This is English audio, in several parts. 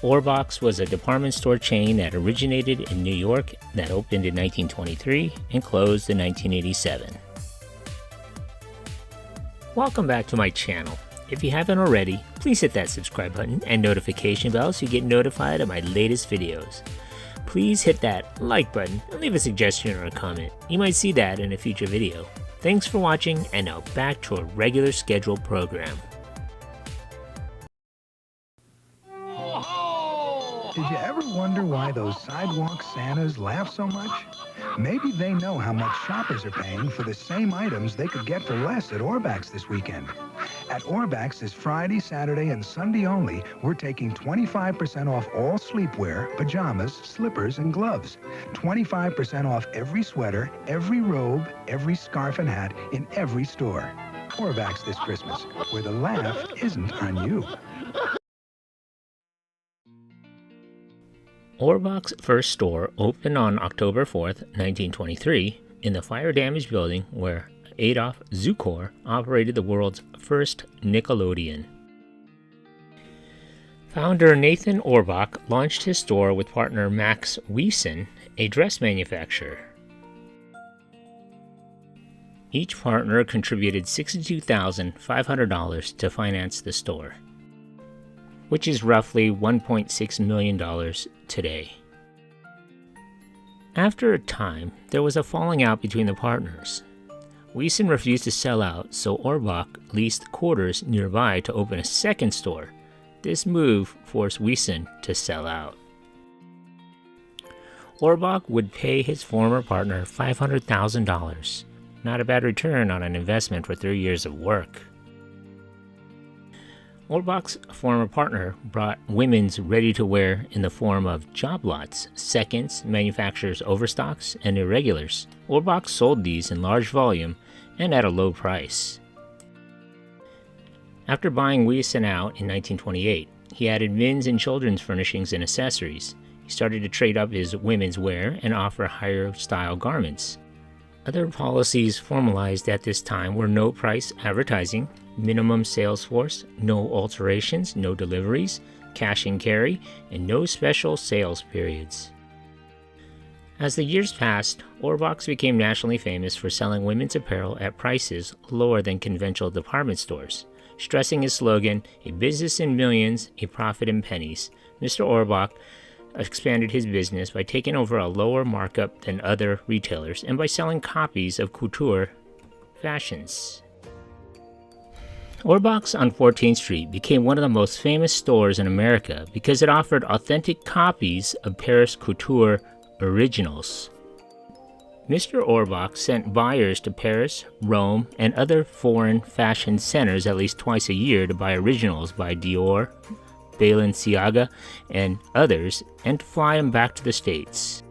Ohrbach was a department store chain that originated in New York that opened in 1923 and closed in 1987. Welcome back to my channel. If you haven't already, please hit that subscribe button and notification bell so you get notified of my latest videos. Please hit that like button and leave a suggestion or a comment. You might see that in a future video. Thanks for watching, and now back to a regular scheduled program. Did you ever wonder why those sidewalk Santas laugh so much? Maybe they know how much shoppers are paying for the same items they could get for less at Ohrbach's this weekend. At Ohrbach's this Friday, Saturday, and Sunday only, we're taking 25% off all sleepwear, pajamas, slippers, and gloves. 25% off every sweater, every robe, every scarf and hat in every store. Ohrbach's this Christmas, where the laugh isn't on you. Ohrbach's first store opened on October 4th, 1923, in the fire-damaged building where Adolf Zukor operated the world's first Nickelodeon. Founder Nathan Ohrbach launched his store with partner Max Wiesen, a dress manufacturer. Each partner contributed $62,500 to finance the store, which is roughly $1.6 million today. After a time, there was a falling out between the partners. Wiesen refused to sell out, so Ohrbach leased quarters nearby to open a second store. This move forced Wiesen to sell out. Ohrbach would pay his former partner $500,000. Not a bad return on an investment for 3 years of work. Ohrbach's former partner brought women's ready-to-wear in the form of job lots, seconds, manufacturers' overstocks, and irregulars. Ohrbach sold these in large volume and at a low price. After buying Wiesen out in 1928, he added men's and children's furnishings and accessories. He started to trade up his women's wear and offer higher style garments. Other policies formalized at this time were no price advertising, minimum sales force, no alterations, no deliveries, cash and carry, and no special sales periods. As the years passed, Ohrbach became nationally famous for selling women's apparel at prices lower than conventional department stores. Stressing his slogan, "A business in millions, a profit in pennies," Mr. Ohrbach expanded his business by taking over a lower markup than other retailers and by selling copies of couture fashions. Ohrbach's on 14th Street became one of the most famous stores in America because it offered authentic copies of Paris couture originals. Mr. Ohrbach sent buyers to Paris, Rome, and other foreign fashion centers at least twice a year to buy originals by Dior, Balenciaga, and others, and to fly them back to the States.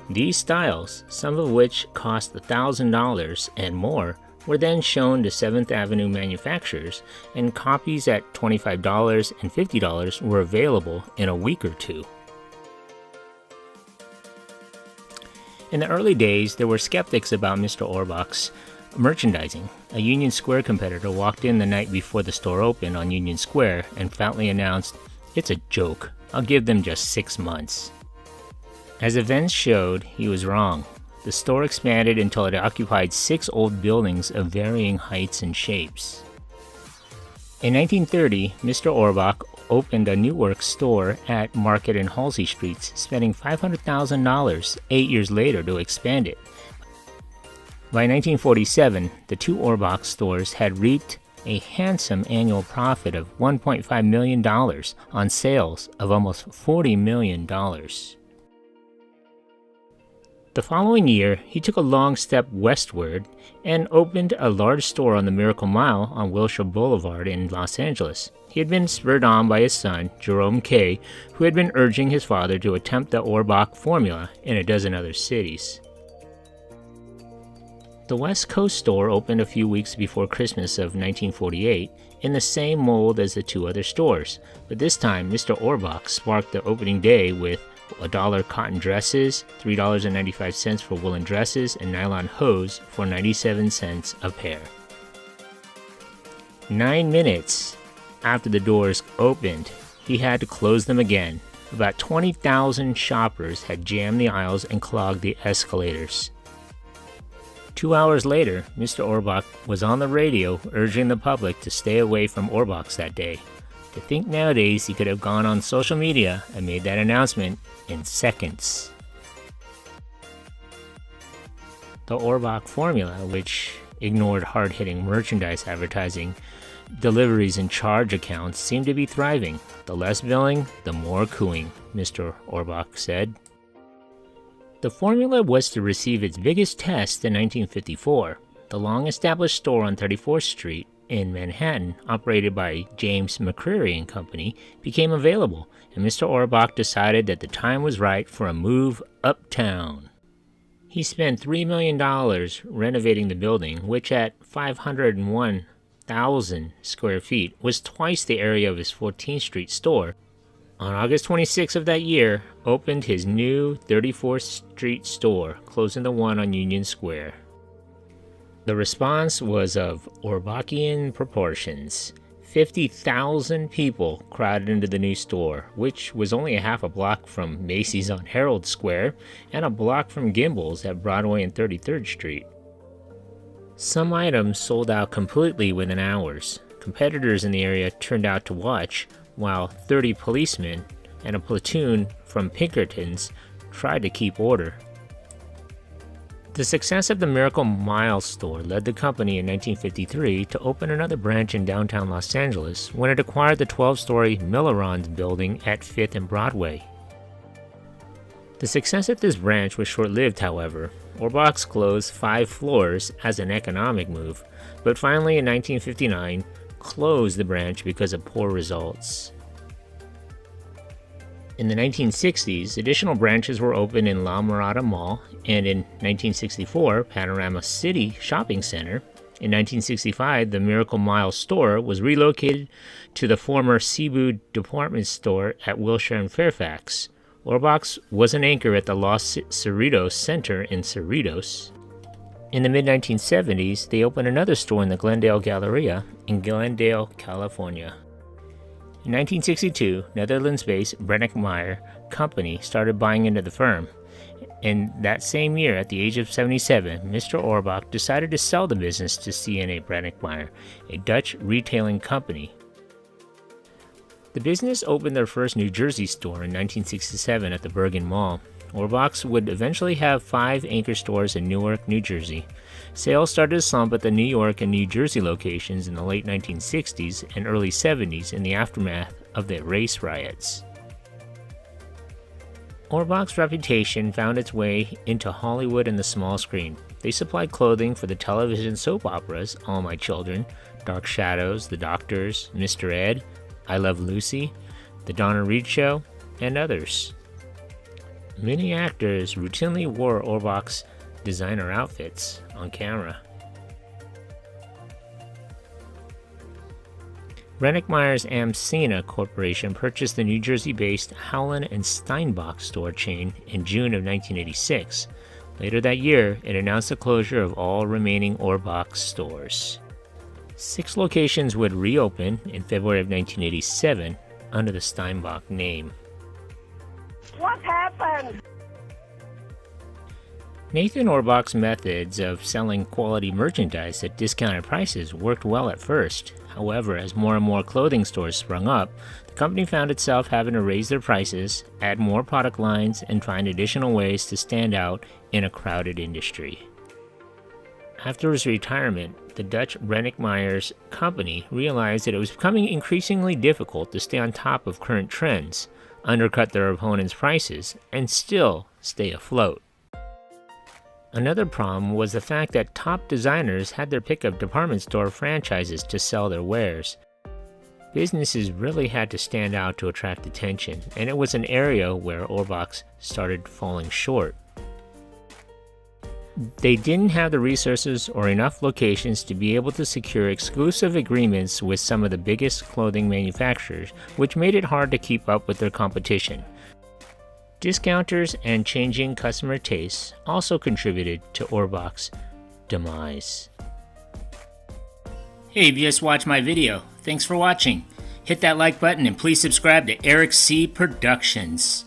These styles, some of which cost $1,000 and more, were then shown to 7th Avenue manufacturers, and copies at $25 and $50 were available in a week or two. In the early days, there were skeptics about Mr. Ohrbach's merchandising. A Union Square competitor walked in the night before the store opened on Union Square and flatly announced, "It's a joke. I'll give them just 6 months." As events showed, he was wrong. The store expanded until it occupied 6 old buildings of varying heights and shapes. In 1930, Mr. Ohrbach opened a Newark store at Market and Halsey Streets, spending $500,000 8 years later to expand it. By 1947, the 2 Ohrbach stores had reaped a handsome annual profit of $1.5 million on sales of almost $40 million. The following year, he took a long step westward and opened a large store on the Miracle Mile on Wilshire Boulevard in Los Angeles. He had been spurred on by his son, Jerome K., who had been urging his father to attempt the Ohrbach formula in a dozen other cities. The West Coast store opened a few weeks before Christmas of 1948 in the same mold as the 2 other stores, but this time Mr. Ohrbach sparked the opening day with $1 cotton dresses, $3.95 for woolen dresses, and nylon hose for 97 cents a pair. 9 minutes after the doors opened, he had to close them again. About 20,000 shoppers had jammed the aisles and clogged the escalators. 2 hours later, Mr. Ohrbach was on the radio urging the public to stay away from Ohrbach's that day. To think nowadays he could have gone on social media and made that announcement in seconds. The Ohrbach formula, which ignored hard-hitting merchandise advertising, deliveries and charge accounts, seemed to be thriving. The less billing, the more cooing, Mr. Ohrbach said. The formula was to receive its biggest test in 1954. The long-established store on 34th Street in Manhattan, operated by James McCreary and Company, became available, and Mr. Ohrbach decided that the time was right for a move uptown. He spent $3 million renovating the building, which at 501,000 square feet was twice the area of his 14th Street store. On August 26 of that year, opened his new 34th Street store, closing the one on Union Square. The response was of Ohrbachian proportions. 50,000 people crowded into the new store, which was only a half a block from Macy's on Herald Square and a block from Gimbel's at Broadway and 33rd Street. Some items sold out completely within hours. Competitors in the area turned out to watch, while 30 policemen and a platoon from Pinkertons tried to keep order. The success of the Miracle Mile store led the company in 1953 to open another branch in downtown Los Angeles when it acquired the 12-story Millerons building at 5th and Broadway. The success at this branch was short-lived, however. Ohrbach closed 5 floors as an economic move, but finally in 1959 closed the branch because of poor results. In the 1960s, additional branches were opened in La Mirada Mall, and in 1964, Panorama City Shopping Center. In 1965, the Miracle Mile store was relocated to the former Cebu department store at Wilshire and Fairfax. Ohrbach was an anchor at the Los Cerritos Center in Cerritos. In the mid-1970s, they opened another store in the Glendale Galleria in Glendale, California. In 1962, Netherlands-based Brenninkmeijer Company started buying into the firm. In that same year, at the age of 77, Mr. Ohrbach decided to sell the business to C&A Brenninkmeijer, a Dutch retailing company. The business opened their first New Jersey store in 1967 at the Bergen Mall. Ohrbach would eventually have 5 anchor stores in Newark, New Jersey. Sales started to slump at the New York and New Jersey locations in the late 1960s and early 70s in the aftermath of the race riots. Ohrbach's reputation found its way into Hollywood and the small screen. They supplied clothing for the television soap operas All My Children, Dark Shadows, The Doctors, Mr. Ed, I Love Lucy, The Donna Reed Show, and others. Many actors routinely wore Ohrbach's designer outfits on camera. Brenninkmeijer's Amcena Corporation purchased the New Jersey-based Howland and Steinbach store chain in June of 1986. Later that year, it announced the closure of all remaining Ohrbach stores. 6 locations would reopen in February of 1987 under the Steinbach name. What happened? Nathan Ohrbach's methods of selling quality merchandise at discounted prices worked well at first. However, as more and more clothing stores sprung up, the company found itself having to raise their prices, add more product lines, and find additional ways to stand out in a crowded industry. After his retirement, the Dutch Brenninkmeijer's company realized that it was becoming increasingly difficult to stay on top of current trends, undercut their opponents' prices, and still stay afloat. Another problem was the fact that top designers had their pick of department store franchises to sell their wares. Businesses really had to stand out to attract attention, and it was an area where Ohrbach started falling short. They didn't have the resources or enough locations to be able to secure exclusive agreements with some of the biggest clothing manufacturers, which made it hard to keep up with their competition. Discounters and changing customer tastes also contributed to Ohrbach's demise. Hey, if you just watched my video, thanks for watching. Hit that like button and please subscribe to Eric C. Productions.